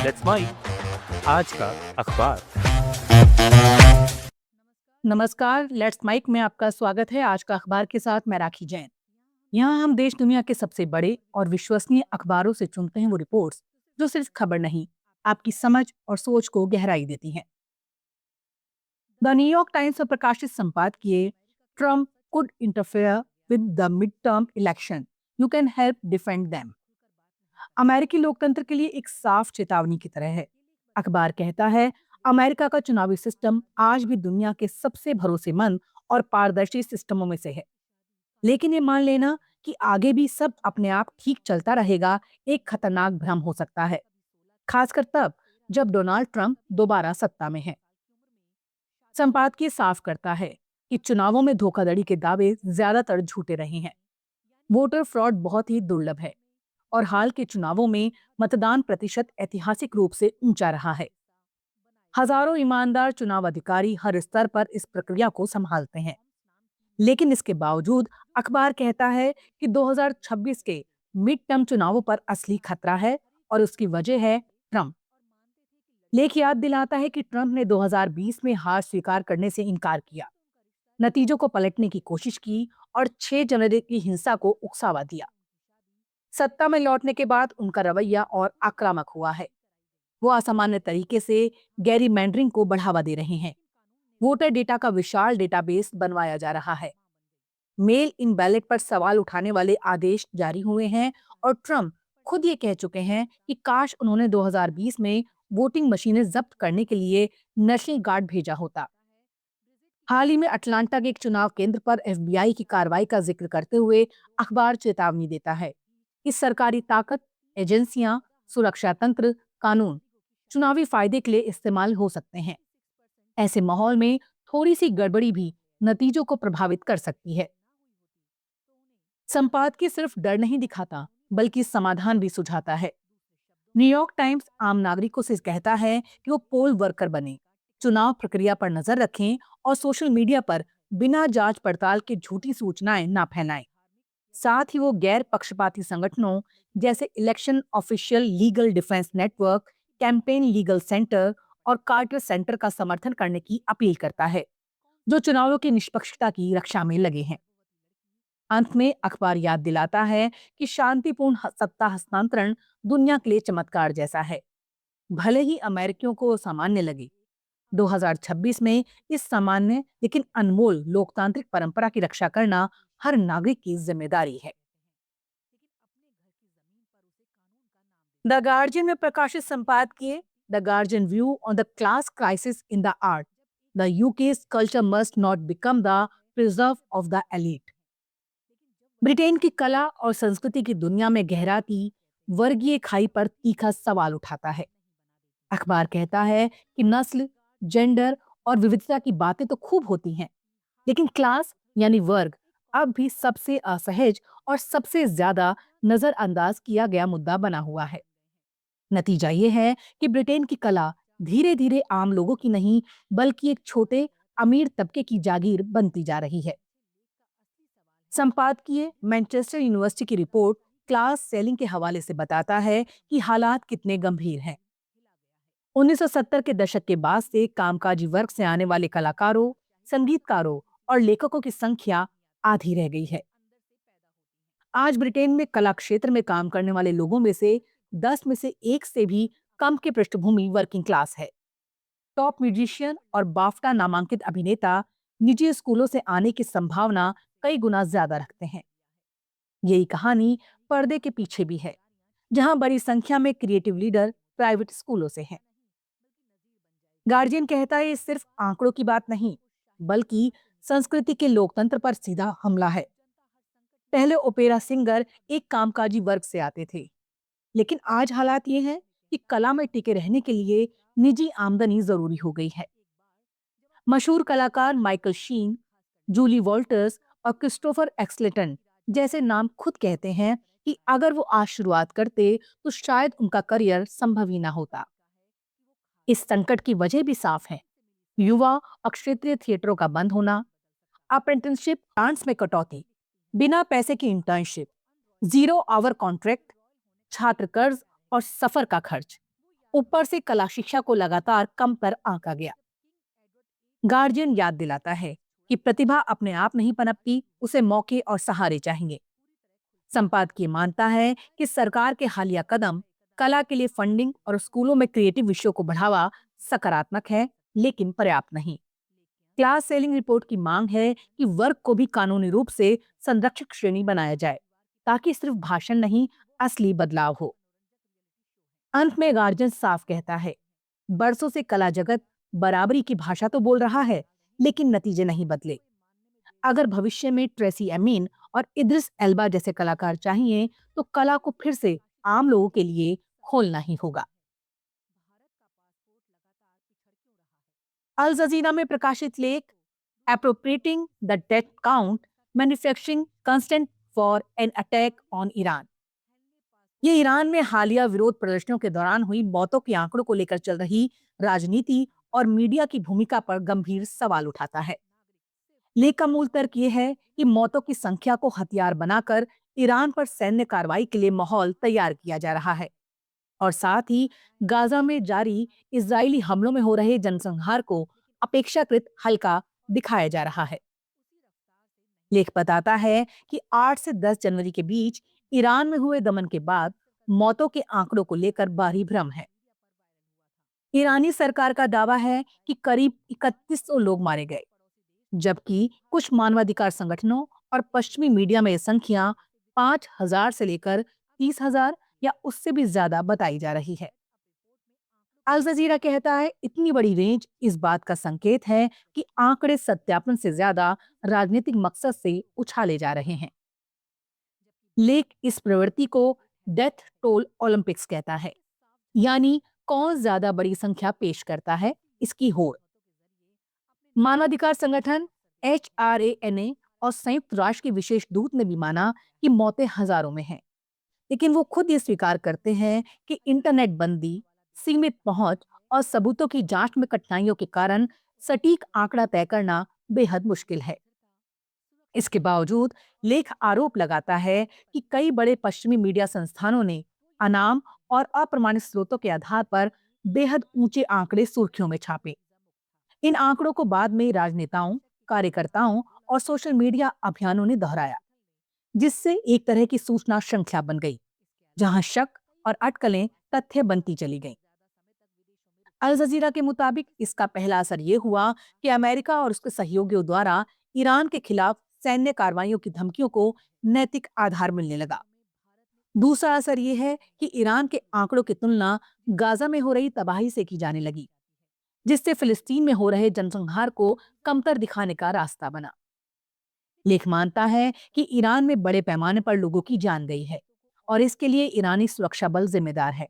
Let's mic आज का अखबार। नमस्कार, लेट्स माइक में आपका स्वागत है। आज का अखबार के साथ मैं राखी जैन। यहाँ हम देश दुनिया के सबसे बड़े और विश्वसनीय अखबारों से चुनते हैं वो रिपोर्ट्स जो सिर्फ खबर नहीं, आपकी समझ और सोच को गहराई देती हैं। द न्यूयॉर्क टाइम्स में प्रकाशित संपादकीय Trump could interfere with the mid term election, you can help defend them, अमेरिकी लोकतंत्र के लिए एक साफ चेतावनी की तरह है। अखबार कहता है, अमेरिका का चुनावी सिस्टम आज भी दुनिया के सबसे भरोसेमंद और पारदर्शी सिस्टमों में से है। लेकिन ये मान लेना कि आगे भी सब अपने आप ठीक चलता रहेगा, एक खतरनाक भ्रम हो सकता है, खासकर तब जब डोनाल्ड ट्रंप दोबारा सत्ता में है। संपादकीय साफ करता है कि चुनावों में धोखाधड़ी के दावे ज्यादातर झूठे रहे हैं। वोटर फ्रॉड बहुत ही दुर्लभ है और हाल के चुनावों में मतदान प्रतिशत ऐतिहासिक रूप से ऊंचा रहा है। हजारों ईमानदार चुनाव अधिकारी हर स्तर पर इस प्रक्रिया को संभालते हैं। लेकिन इसके बावजूद अखबार कहता है कि 2026 के मिड टर्म चुनावों पर असली खतरा है और उसकी वजह है ट्रंप। लेख याद दिलाता है कि ट्रंप ने 2020 में हार स्वीकार करने से इनकार किया, नतीजों को पलटने की कोशिश की और 6 जनवरी की हिंसा को उकसावा दिया। सत्ता में लौटने के बाद उनका रवैया और आक्रामक हुआ है। वो असामान्य तरीके से गैरी मैंडरिंग को बढ़ावा दे रहे हैं। वोटर डेटा का विशाल डेटाबेस बनवाया जा रहा है। मेल इन बैलेट पर सवाल उठाने वाले आदेश जारी हुए हैं और ट्रंप खुद ये कह चुके हैं कि काश उन्होंने 2020 में वोटिंग मशीनें जब्त करने के लिए नेशनल गार्ड भेजा होता। हाल ही में अटलांटा के एक चुनाव केंद्र पर एफबीआई की कार्रवाई का जिक्र करते हुए अखबार चेतावनी देता है कि सरकारी ताकत, एजेंसियां, सुरक्षा तंत्र, कानून चुनावी फायदे के लिए इस्तेमाल हो सकते हैं। ऐसे माहौल में थोड़ी सी गड़बड़ी भी नतीजों को प्रभावित कर सकती है। संपादकीय सिर्फ डर नहीं दिखाता, बल्कि समाधान भी सुझाता है। न्यूयॉर्क टाइम्स आम नागरिकों से कहता है कि वो पोल वर्कर बने, चुनाव प्रक्रिया पर नजर रखें और सोशल मीडिया पर बिना जांच पड़ताल के झूठी सूचनाएं ना फैलाएं। साथ ही वो गैर पक्षपाती संगठनों जैसे election official legal defence network, campaign legal centre और कार्टर सेंटर का समर्थन करने की अपील करता है, जो चुनावों की निष्पक्षता की रक्षा में लगे हैं। अंत में अखबार याद दिलाता है कि शांतिपूर्ण सत्ता हस्तांतरण दुनिया के लिए चमत्कार जैसा है। भले ही अमेरिकियों को सामान्य लगे, 2026 में इस सामान्य लेकिन अनमोल लोकतांत्रिक परंपरा की रक्षा करना हर नागरिक की जिम्मेदारी है। द गार्जियन में प्रकाशित संपादकीय the guardian view on the class crisis in the art, the UK's culture must not become the preserve of the elite, Britain की कला और संस्कृति की दुनिया में गहराती वर्गीय खाई पर तीखा सवाल उठाता है। अखबार कहता है कि नस्ल, जेंडर और विविधता की बातें तो खूब होती हैं, लेकिन क्लास यानी वर्ग अब भी सबसे असहज और सबसे ज्यादा नजरअंदाज किया गया मुद्दा बना हुआ है। नतीजा ये है कि ब्रिटेन की कला धीरे धीरे आम लोगों की नहीं, बल्कि एक छोटे अमीर तबके की जागीर बनती जा रही है। संपादकीय मैनचेस्टर यूनिवर्सिटी की रिपोर्ट क्लास सेलिंग के हवाले से बताता है कि हालात कितने गंभीर हैं। 1970 के दशक के बाद से कामकाजी वर्ग से आने वाले कलाकारों, संगीतकारों और लेखकों की संख्या आधी रह गई है। आज ब्रिटेन में कला क्षेत्र में काम करने वाले लोगों में से 10 में से एक से भी कम की पृष्ठभूमि वर्किंग क्लास है। टॉप म्यूजिशियन और बाफ्टा नामांकित अभिनेता निजी स्कूलों से आने की संभावना कई गुना ज्यादा रखते हैं। यही कहानी पर्दे के पीछे भी है, जहां बड़ी संख्या में क्रिएटिव लीडर प्राइवेट स्कूलों से हैं। गार्जियन कहता है ये सिर्फ आंकड़ों की बात नहीं, बल्कि संस्कृति के लोकतंत्र पर सीधा हमला है। पहले ओपेरा सिंगर एक कामकाजी वर्ग से आते थे, लेकिन आज हालात ये हैं कि कला में टिके रहने के लिए निजी आमदनी जरूरी हो गई है। मशहूर कलाकार माइकल शीन, जूली वॉल्टर्स और क्रिस्टोफर एक्सलेटन जैसे नाम खुद कहते हैं कि अगर वो आज शुरुआत करते तो शायद उनका करियर संभव ही ना होता। इस संकट की वजह भी साफ है, युवा और क्षेत्रीय थिएटरों का बंद होना, अप्रेंटिसशिप ग्रांट्स में कटौती, बिना पैसे की इंटर्नशिप, जीरो आवर कॉन्ट्रैक्ट, छात्र कर्ज और सफर का खर्च। ऊपर से कला शिक्षा को लगातार कम पर आंका गया। गार्जियन याद दिलाता है कि प्रतिभा अपने आप नहीं पनपती, उसे मौके और सहारे चाहिए। संपादकीय मानता है कि सरकार के हालिया कदम कला के लिए फंडिंग और स्कूलों में क्रिएटिव विषयों को बढ़ावा सकारात्मक है, लेकिन पर्याप्त नहीं। क्लास सेलिंग रिपोर्ट की मांग है कि वर्ग को भी कानूनी रूप से संरक्षक श्रेणी बनाया जाए, ताकि सिर्फ भाषण नहीं, असली बदलाव हो। अंत में गार्जियन साफ कहता है, बरसों से कला जगत बराबरी की भाषा तो बोल रहा है, लेकिन नतीजे नहीं बदले। अगर भविष्य में ट्रेसी एमीन और इद्रिस एल्बा जैसे कलाकार चाहिए, तो कला को फिर से आम लोगों के लिए खोलना ही होगा। अल जजीरा में प्रकाशित लेख appropriating the death count, manufacturing consent for an attack on Iran. ये ईरान में हालिया विरोध प्रदर्शनों के दौरान हुई मौतों के आंकड़ों को लेकर चल रही राजनीति और मीडिया की भूमिका पर गंभीर सवाल उठाता है। लेख का मूल तर्क ये है कि मौतों की संख्या को हथियार बनाकर ईरान पर सैन्य कार्रवाई के लिए माहौल तैयार किया जा रहा है, और साथ ही गाजा में जारी इजरायली हमलों में हो रहे जनसंहार को अपेक्षाकृत हल्का दिखाया जा रहा है। लेख बताता है कि 8 से 10 जनवरी के बीच ईरान में हुए दमन के बाद मौतों के आंकड़ों को लेकर भारी भ्रम है। ईरानी सरकार का दावा है कि करीब 3100 लोग मारे गए, जबकि कुछ मानवाधिकार संगठनों और पश्चिमी मीडिया में यह संख्या 5000 से लेकर 30,000 या उससे भी ज्यादा बताई जा रही है। अल जजीरा कहता है, इतनी बड़ी रेंज इस बात का संकेत है कि आंकड़े सत्यापन से ज्यादा राजनीतिक मकसद से उछाले जा रहे हैं। लेख इस प्रवृत्ति को डेथ टोल ओलंपिक्स कहता है, यानी कौन ज्यादा बड़ी संख्या पेश करता है, इसकी होड़। मानवाधिकार संगठन HRANA और संयुक्त राष्ट्र के विशेष दूत ने भी माना कि मौतें हजारों में हैं, लेकिन वो खुद ये स्वीकार करते हैं कि इंटरनेट बंदी, सीमित पहुंच और सबूतों की जांच में कठिनाइयों के कारण सटीक आंकड़ा तय करना बेहद मुश्किल है। इसके बावजूद लेख आरोप लगाता है कि कई बड़े पश्चिमी मीडिया संस्थानों ने अनाम और अप्रमाणित स्रोतों के आधार पर बेहद ऊंचे आंकड़े सुर्खियों में छापे। इन आंकड़ों को बाद में राजनेताओं, कार्यकर्ताओं और सोशल मीडिया अभियानों ने दोहराया, जिससे एक तरह की सूचना श्रृंखला बन गई, जहां शक और अटकलें तथ्य बनती चली गईं। अल जजीरा के मुताबिक इसका पहला असर ये हुआ कि अमेरिका और उसके सहयोगियों द्वारा ईरान के खिलाफ सैन्य कार्रवाइयों की धमकियों को नैतिक आधार मिलने लगा। दूसरा असर ये है कि ईरान के आंकड़ों की तुलना गाजा में हो रही तबाही से की जाने लगी, जिससे फिलिस्तीन में हो रहे जनसंहार को कमतर दिखाने का रास्ता बना। लेख मानता है कि ईरान में बड़े पैमाने पर लोगों की जान गई है और इसके लिए ईरानी सुरक्षा बल जिम्मेदार है,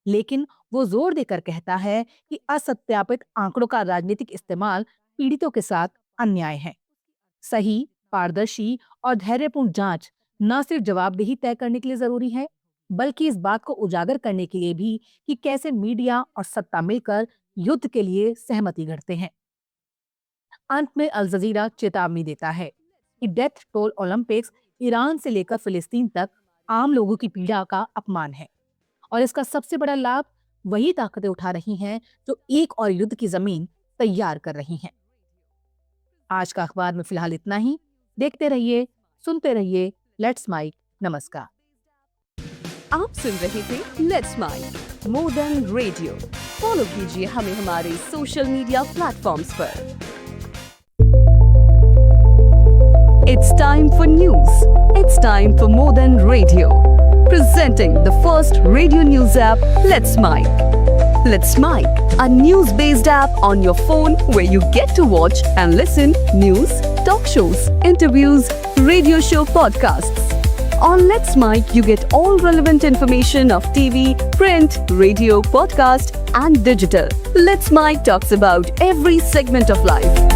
लेकिन वो जोर देकर कहता है कि असत्यापित आंकड़ों का राजनीतिक इस्तेमाल पीड़ितों के साथ अन्याय है। सही, पारदर्शी और धैर्यपूर्ण जांच न सिर्फ जवाबदेही तय करने के लिए जरूरी है, बल्कि इस बात को उजागर करने के लिए भी कि कैसे मीडिया और सत्ता मिलकर युद्ध के लिए सहमति गढ़ते हैं। अंत में अल जजीरा चेतावनी देता है कि डेथ टोल ओलंपिक्स ईरान से लेकर फिलिस्तीन तक आम लोगों की पीड़ा का अपमान है, और इसका सबसे बड़ा लाभ वही ताकतें उठा रही हैं जो एक और युद्ध की जमीन तैयार कर रही हैं। आज का अखबार में फिलहाल इतना ही। देखते रहिए, सुनते रहिए लेट्स माइक। नमस्कार। आप सुन रहे थे let's Mike modern radio. Follow कीजिए हमें हमारे सोशल मीडिया प्लेटफॉर्म्स पर। It's time for news. It's time for Modern Radio. Presenting the first radio news app, Let's Mic. Let's Mic, a news-based app on your phone where you get to watch and listen news, talk shows, interviews, radio show podcasts. On Let's Mic, you get all relevant information of TV, print, radio, podcast, and digital. Let's Mic talks about every segment of life.